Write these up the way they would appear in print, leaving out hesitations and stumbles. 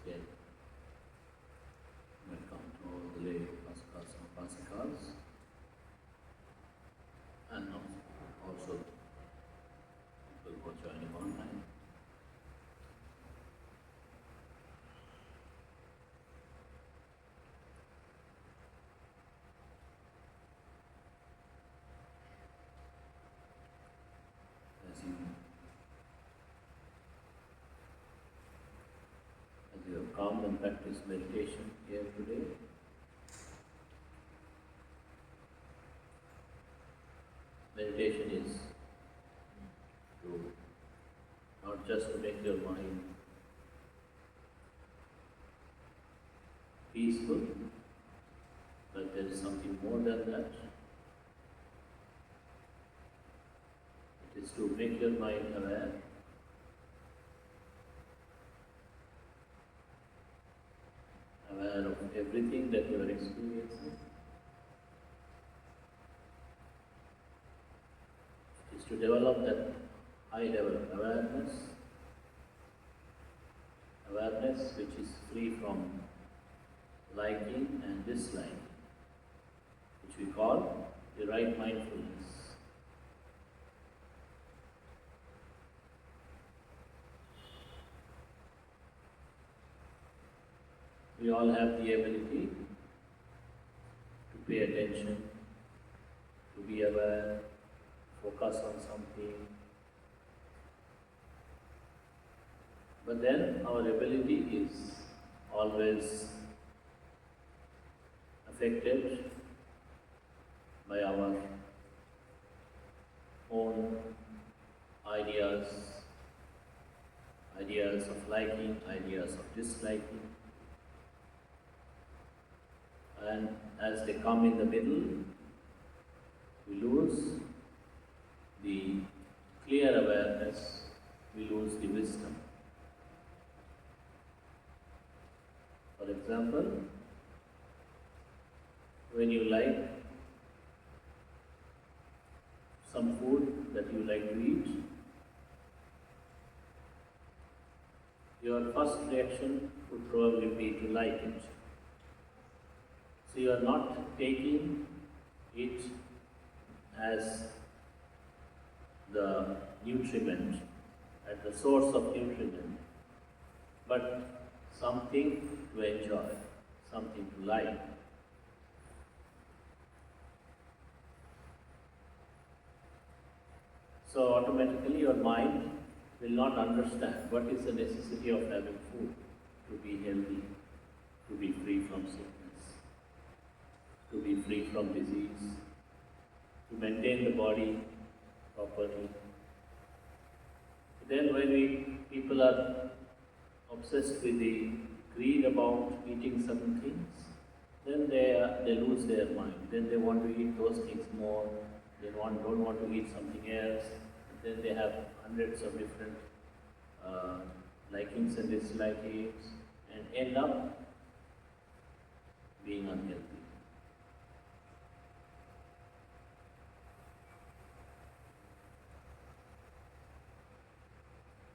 yet. Welcome to all the lay Upasakas and Upasikas, and also people who are joining online. As you have come and practiced meditation here today, meditation is to not just to make your mind peaceful, but there is something more than that. It is to make your mind aware, aware of everything that you are experiencing. It is to develop that high level of awareness which is free from liking and disliking, which we call the right mindfulness. We all have the ability to pay attention, to be aware, focus on something. But then our ability is always affected by our own ideas of liking, ideas of disliking. And as they come in the middle, we lose the clear awareness, we lose the wisdom. For example, when you like some food that you like to eat, your first reaction would probably be to like it. So you are not taking it as the nutriment, as the source of nutriment, but something to enjoy, something to like. So automatically your mind will not understand what is the necessity of having food to be healthy, to be free from sickness, to be free from disease, to maintain the body properly. Then when people are obsessed with the greed about eating certain things, then they lose their mind. Then they want to eat those things more. They don't want to eat something else. And then they have hundreds of different likings and dislikings, and end up being unhealthy.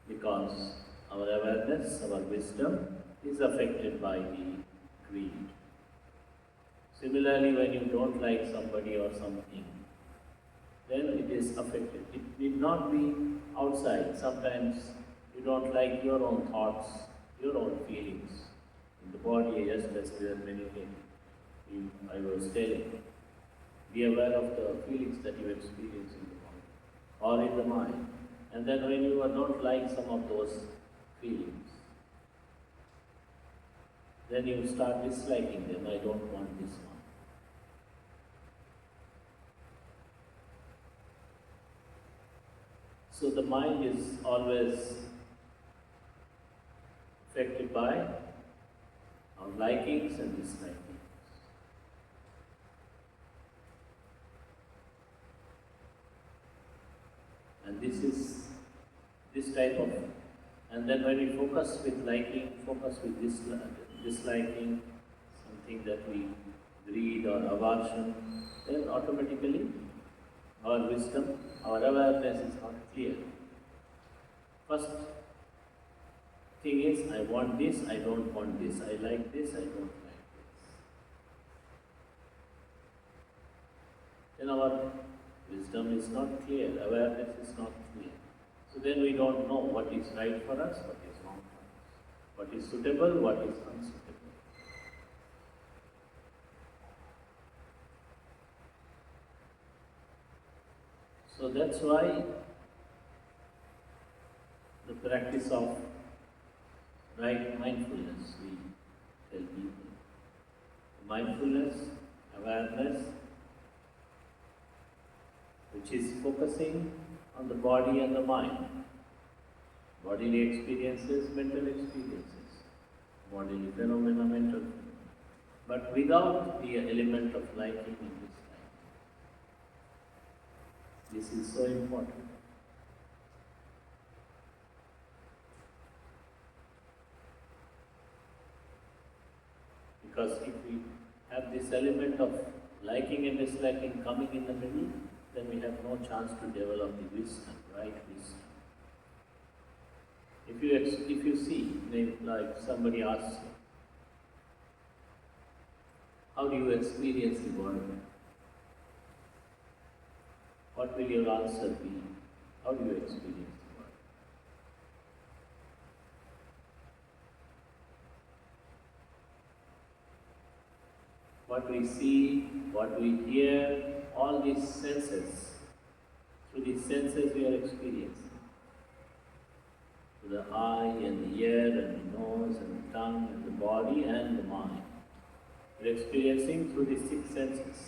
Because our awareness, our wisdom is affected by the greed. Similarly, when you don't like somebody or something, then it is affected. It need not be outside. Sometimes you don't like your own thoughts, your own feelings. In the body, just as we are meditating, I was telling, be aware of the feelings that you experience in the body or in the mind. And then when you don't like some of those feelings, then you start disliking them. I don't want this one. So the mind is always affected by our likings and dislikings. And this type of, and then when we focus with liking, focus with disliking, something that we greed or aversion, then automatically our wisdom, our awareness is not clear. First, Thing is, I want this, I don't want this, I like this, I don't like this. Then our wisdom is not clear, awareness is not clear. So then we don't know what is right for us, what is wrong for us, what is suitable, what is unsuitable. So that's why the practice of right mindfulness, we tell people. Mindfulness, awareness, which is focusing on the body and the mind. Bodily experiences, mental experiences. Bodily phenomena, mental phenomena. But without the element of liking and disliking. This is so important. Because if we have this element of liking and disliking coming in the middle, then we have no chance to develop the wisdom, right wisdom. If you see, like somebody asks you, how do you experience the world? What will your answer be? How do you experience the world? What we see, what we hear, all these senses, through these senses we are experiencing. Through the eye and the ear and the nose and the tongue and the body and the mind. We are experiencing through these 6 senses.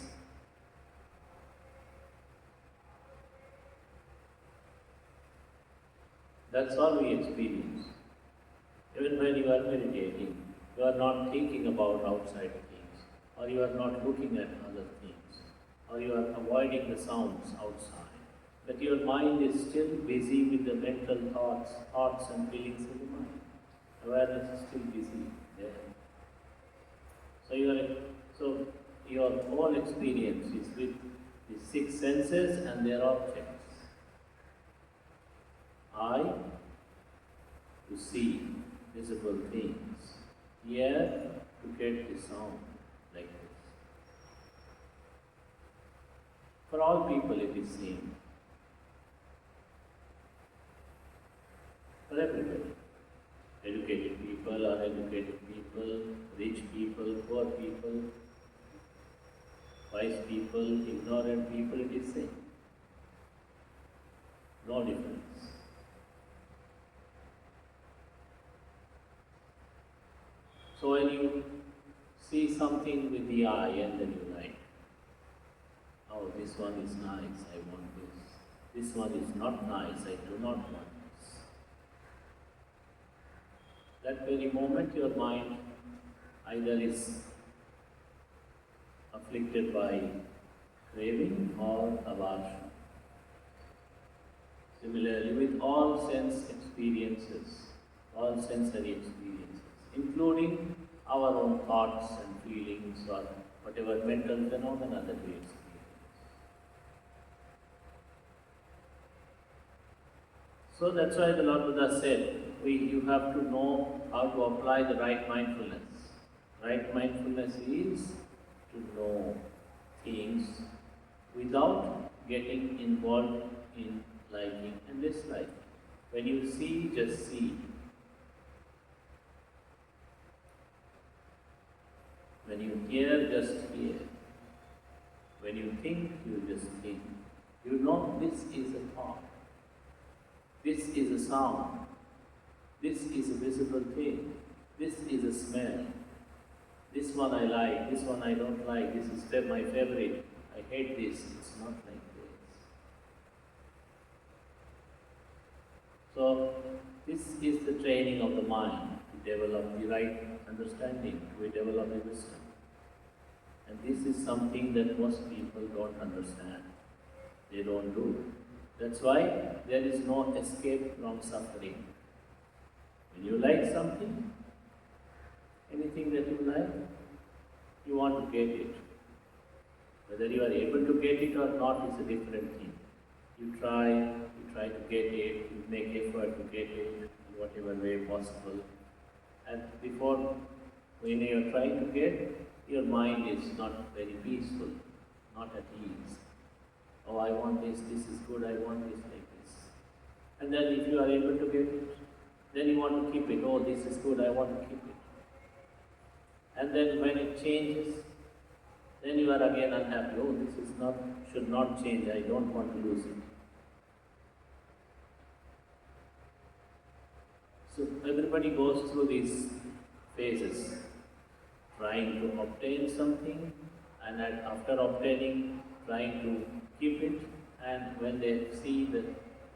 That's all we experience. Even when you are meditating, you are not thinking about outside things, or you are not looking at other things, or you are avoiding the sounds outside. But your mind is still busy with the mental thoughts and feelings in the mind. Awareness is still busy there. So your whole experience is with the 6 senses and their objects. Eye, to see visible things. Ear, to get the sound like this. For all people it is same. For everybody. Educated people, uneducated people, rich people, poor people, wise people, ignorant people, it is same. No difference. So when you see something with the eye and then you like, oh, this one is nice, I want this. This one is not nice, I do not want this. That very moment your mind either is afflicted by craving or aversion. Similarly, with all sense experiences, all sensory experiences, including our own thoughts and feelings or whatever mental phenomena that we experience. So that's why the Lord Buddha said, you have to know how to apply the right mindfulness. Right mindfulness is to know things without getting involved in liking and disliking. When you see, just see. When you hear, just hear. When you think, you just think. You know this is a thought. This is a sound. This is a visible thing. This is a smell. This one I like, this one I don't like, this is my favorite. I hate this. It's not like this. So, this is the training of the mind to develop the right understanding, to develop the wisdom. And this is something that most people don't understand. They don't do. That's why there is no escape from suffering. When you like something, anything that you like, you want to get it. Whether you are able to get it or not is a different thing. You try to get it, you make effort to get it, you whatever way possible. And before, when you are trying to get, your mind is not very peaceful, not at ease. Oh, I want this is good, I want this like this. And then if you are able to get it, then you want to keep it. Oh, this is good, I want to keep it. And then when it changes, then you are again unhappy. Oh, this is not, should not change, I don't want to lose it. So everybody goes through these phases, trying to obtain something, and after obtaining, trying to keep it, and when they see the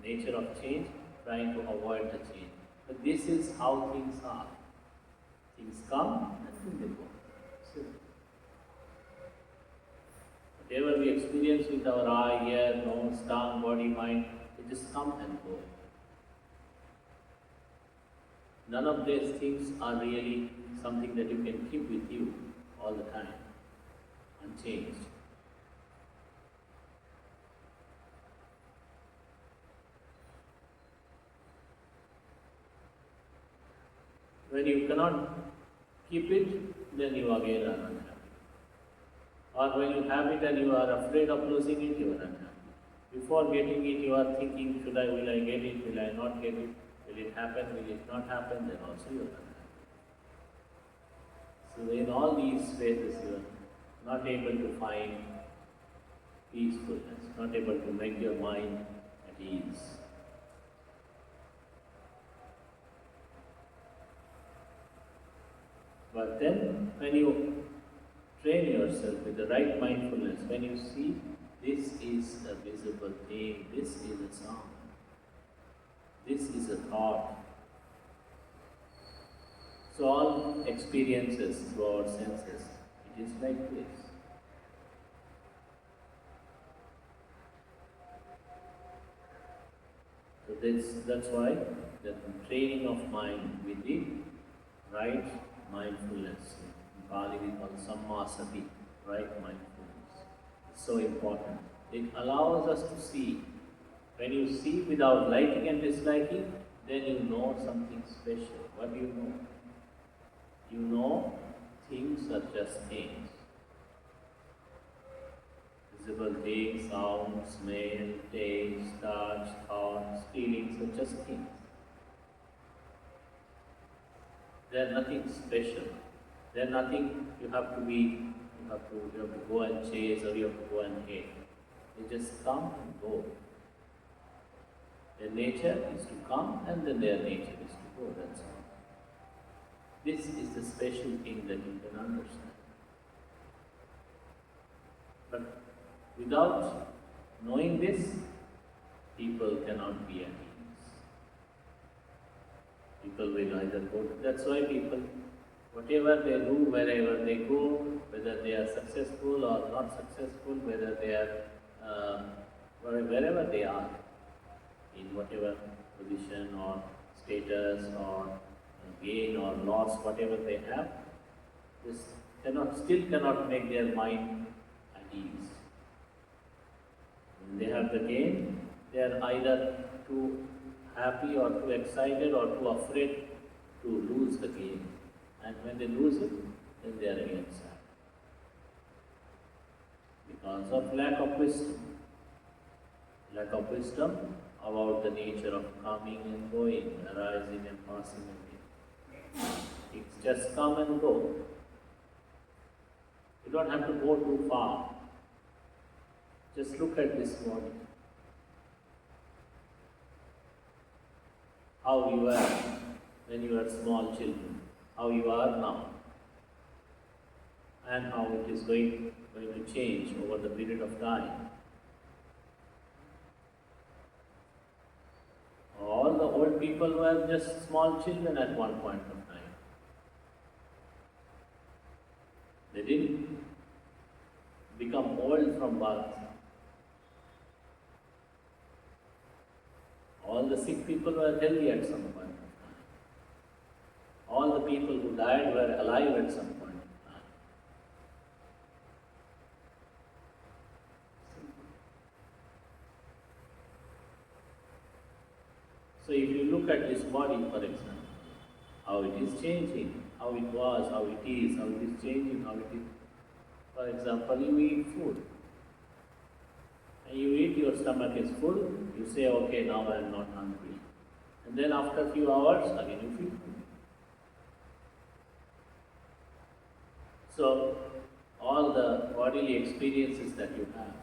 nature of change, trying to avoid the change. But this is how things are. Things come and then they go. So, whatever we experience with our eye, ear, nose, tongue, body, mind, they just come and go. None of these things are really something that you can keep with you all the time, unchanged. When you cannot keep it, then you again are unhappy. Or when you have it and you are afraid of losing it, you are unhappy. Before getting it, you are thinking, will I get it, will I not get it? Will it happen, will it not happen? Then also you are unhappy. So in all these phases you are not able to find peacefulness, not able to make your mind at ease. But then when you train yourself with the right mindfulness, when you see this is a visible thing, this is a sound, this is a thought. So all experiences through our senses, it is like this. So that's why the training of mind with the right mindfulness, in Pali we call sammasati, right mindfulness. It's so important. It allows us to see. When you see without liking and disliking, then you know something special. What do you know? You know things are just things. Visible things, sound, smell, taste, touch, thoughts, feelings are just things. They are nothing special. They are nothing you have to go and chase or you have to go and hate. They just come and go. Their nature is to come and then their nature is to go, that's all. This is the special thing that you can understand. But without knowing this, people cannot be at ease. People will either go to, that's why people, whatever they do, wherever they go, whether they are successful or not successful, whether they are, wherever they are, in whatever position or status or gain or loss, whatever they have, this still cannot make their mind at ease. When they have the gain, they are either too happy or too excited or too afraid to lose the gain. And when they lose it, then they are again sad. Because of lack of wisdom. Lack of wisdom about the nature of coming and going, arising and passing away. It's just come and go. You don't have to go too far. Just look at this body. How you were when you were small children, how you are now, and how it is going to change over the period of time. All the old people were just small children at one point of time. They didn't become old from birth. All the sick people were healthy at some point of time. All the people who died were alive at some point of time. So if you look at this body, for example, how it is changing, how it was, how it is, how it is changing, how it is. For example, you eat food. And you eat, your stomach is full, you say, okay, now I am not hungry. And then after a few hours, again you feel full. So, all the bodily experiences that you have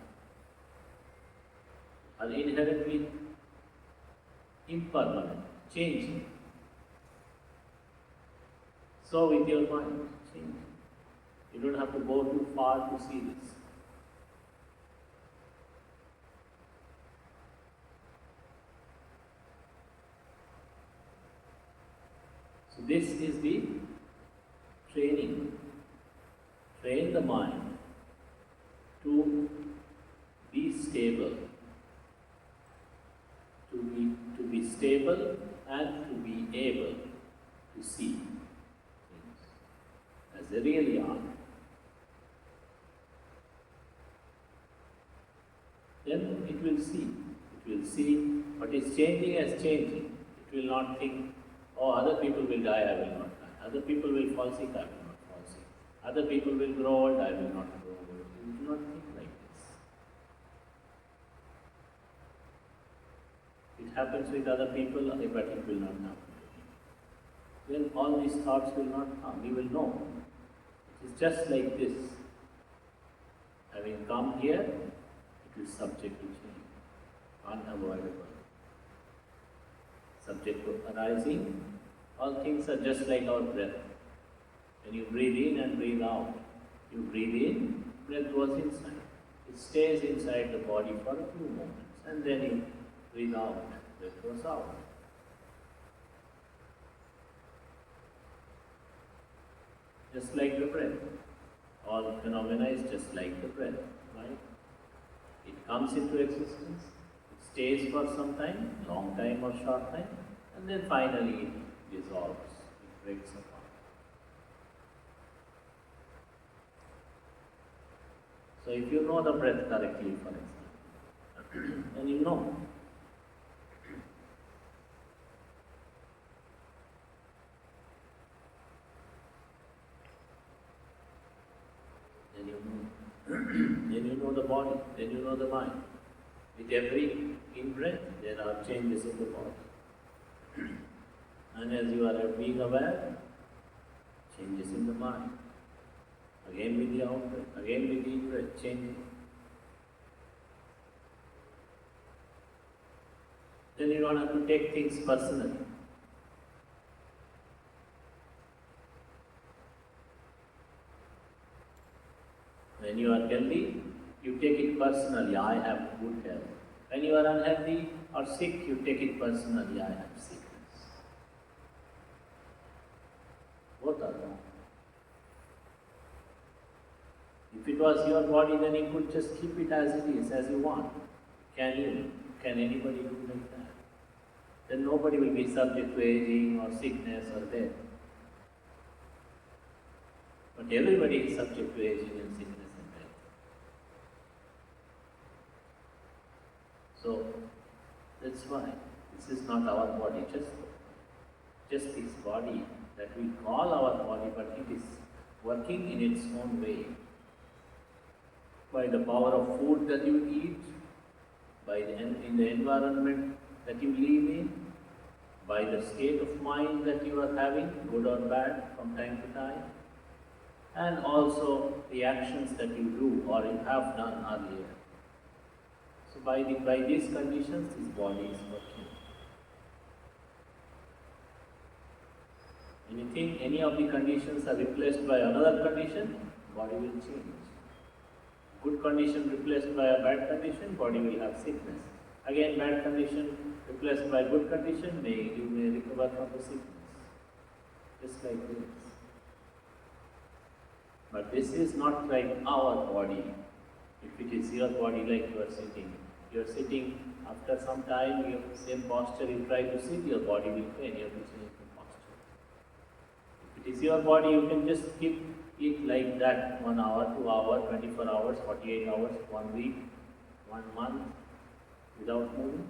are inherently impermanent, changing. So with your mind, changing. You don't have to go too far to see this. So this is the training. Train the mind to be stable, to be stable and to be able to see things as they really are. Then it will see. It will see what is changing as changing. It will not think, oh, other people will die, I will not die. Other people will fall sick, I will not fall sick. Other people will grow old, I will not grow old. You do not think like this. It happens with other people, but it will not happen to you. Then all these thoughts will not come. You will know. It is just like this. Having come here, it is subject to change, unavoidable. Subject to arising, all things are just like our breath. When you breathe in and breathe out, you breathe in, breath goes inside. It stays inside the body for a few moments, and then you breathe out, breath goes out. Just like the breath. All phenomena is just like the breath, right? It comes into existence, it stays for some time, long time or short time, and then finally it dissolves, it breaks apart. So if you know the breath correctly, for example, then you know. Then you know. Then you know the body, then you know the mind. With every in-breath, there are changes in the body. And as you are being aware, changes in the mind. Again with the out-breath, again with the in-breath, changing. Then you don't have to take things personally. When you are healthy, you take it personally, I have good health. When you are unhealthy or sick, you take it personally, I have sickness. Both are wrong. If it was your body, then you could just keep it as it is, as you want. Can you? Can anybody do like that? Then nobody will be subject to aging or sickness or death. But everybody is subject to aging and sickness and death. So, that's why this is not our body, just this body that we call our body, but it is working in its own way. By the power of food that you eat, in the environment that you live in, by the state of mind that you are having, good or bad, from time to time, and also the actions that you do or you have done earlier. So by these conditions, this body is working. Any of the conditions are replaced by another condition, body will change. Good condition replaced by a bad condition, body will have sickness. Again, bad condition replaced by good condition, you may recover from the sickness. Just like this. But this is not like our body. If it is your body, like you are sitting, after some time, you have the same posture, you try to sit, your body will pain, you have to change the posture. If it is your body, you can just keep it like that 1 hour, 2 hours, 24 hours, 48 hours, 1 week, 1 month, without moving.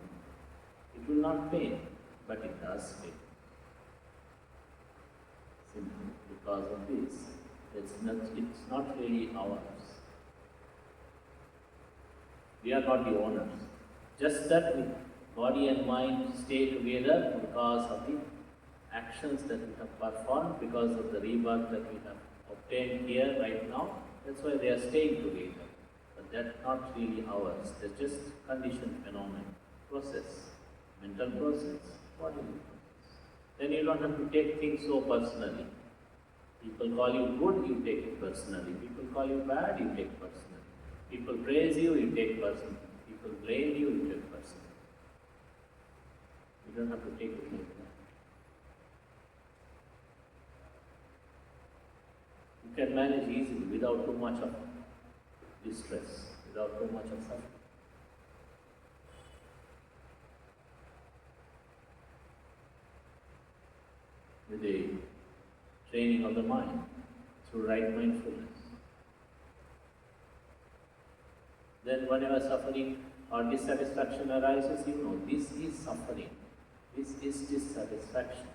It will not pain. but it does stay. Simply because of this, it's not really ours. We are not the owners. Just that body and mind stay together because of the actions that we have performed, because of the rebirth that we have obtained here right now. That's why they are staying together. But that's not really ours. They're just conditioned phenomenon, process, mental process, bodily process. Then you don't have to take things so personally. People call you good, you take it personally. People call you bad, you take personally. People praise you, you take personally. People blame you, you take personally. You don't have to take it like that. You can manage easily without too much of distress, without too much of suffering. With the training of the mind through right mindfulness. Then whenever suffering or dissatisfaction arises, you know, this is suffering. This is dissatisfaction,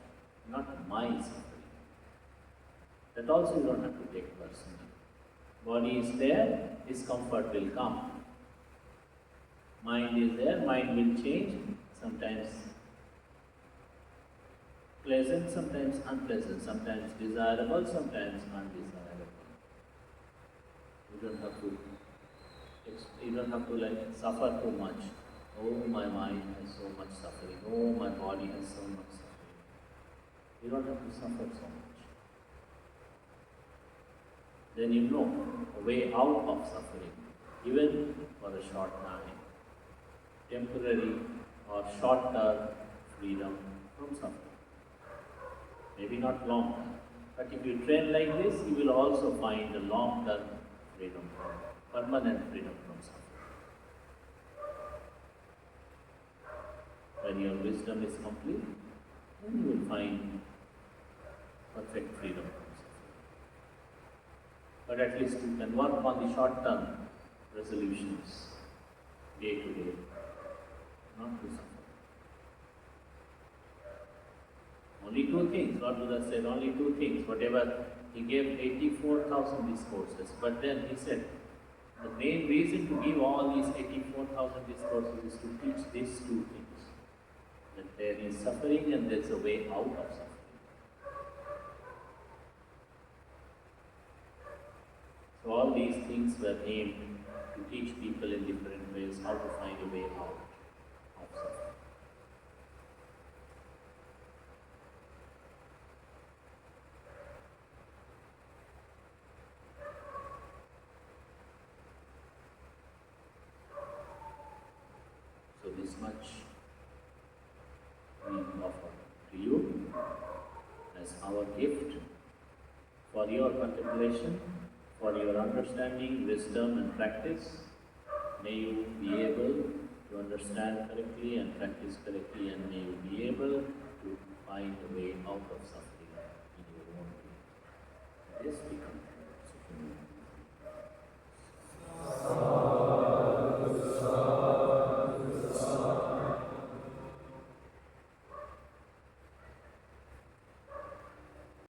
not my suffering. That also you don't have to take personally. Body is there, discomfort will come. Mind is there, mind will change, sometimes pleasant, sometimes unpleasant, sometimes desirable, sometimes undesirable. You don't have to like suffer too much. Oh, my mind has so much suffering. Oh, my body has so much suffering. You don't have to suffer so much. Then you know a way out of suffering, even for a short time, temporary or short-term freedom from suffering. Maybe not long term, but if you train like this, you will also find a long-term freedom, permanent freedom from suffering. When your wisdom is complete, then you will find perfect freedom from suffering. But at least you can work on the short-term resolutions, day to day, not to suffer. Only two things, Lord Buddha said, only two things. Whatever, he gave 84,000 discourses, but then he said, the main reason to give all these 84,000 discourses is to teach these two things. That there is suffering and there is a way out of suffering. So all these things were aimed to teach people in different ways how to find a way out of suffering. So this much we offer to you as our gift for your contemplation, for your understanding, wisdom and practice. May you be able to understand correctly and practice correctly, and may you be able to find a way out of suffering in your own way. This we come.